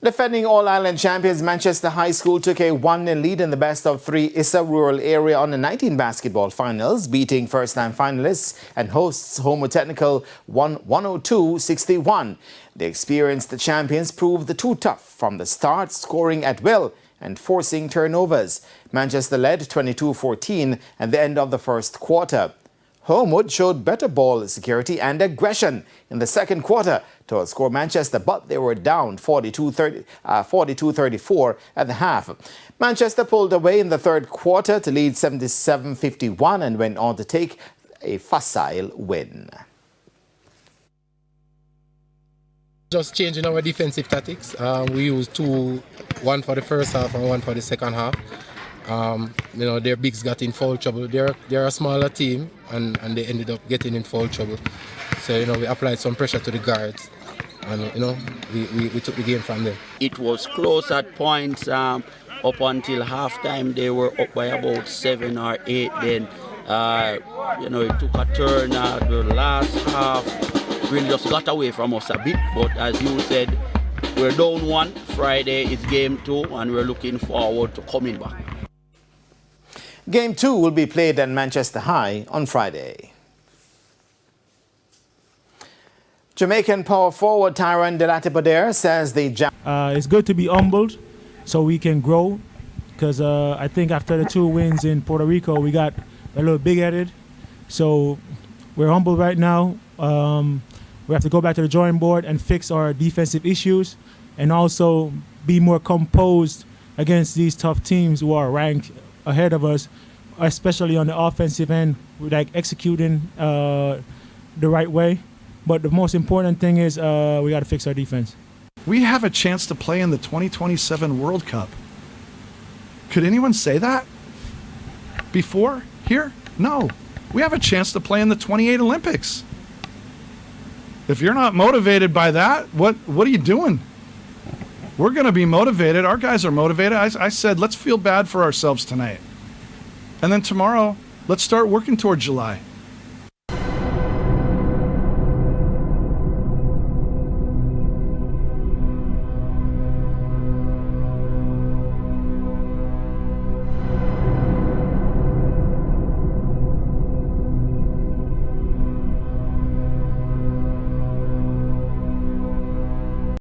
Defending All-Ireland champions Manchester High School took a 1-0 lead in the best-of-3 ISSA Rural Area Under-19 basketball finals, beating first-time finalists and hosts Homo Technical 102-61. The experienced champions proved too tough from the start, scoring at will and forcing turnovers. Manchester led 22-14 at the end of the first quarter. Homewood showed better ball security and aggression in the second quarter to outscore Manchester, but they were down 42-34 at the half. Manchester pulled away in the third quarter to lead 77-51 and went on to take a facile win. Just changing our defensive tactics. We used two, one for the first half and one for the second half. Their bigs got in foul trouble. They're a smaller team and they ended up getting in foul trouble. So, we applied some pressure to the guards and, we took the game from there. It was close at points up until halftime. They were up by about 7 or 8. Then, it took a turn at the last half. Really just got away from us a bit. But as you said, we're down 1. Friday is game 2 and we're looking forward to coming back. Game 2 will be played at Manchester High on Friday. Jamaican power forward Tyron Delatibader says it's good to be humbled so we can grow, because I think after the 2 wins in Puerto Rico, we got a little big-headed. So we're humbled right now. We have to go back to the drawing board and fix our defensive issues and also be more composed against these tough teams who are ranked ahead of us, especially on the offensive end, like executing the right way. But the most important thing is we got to fix our defense. We have a chance to play in the 2027 World Cup. Could anyone say that before here? No. We have a chance to play in the 28 Olympics. If you're not motivated by that, what are you doing? We're going to be motivated. Our guys are motivated. I said, let's feel bad for ourselves tonight. And then tomorrow, let's start working toward July.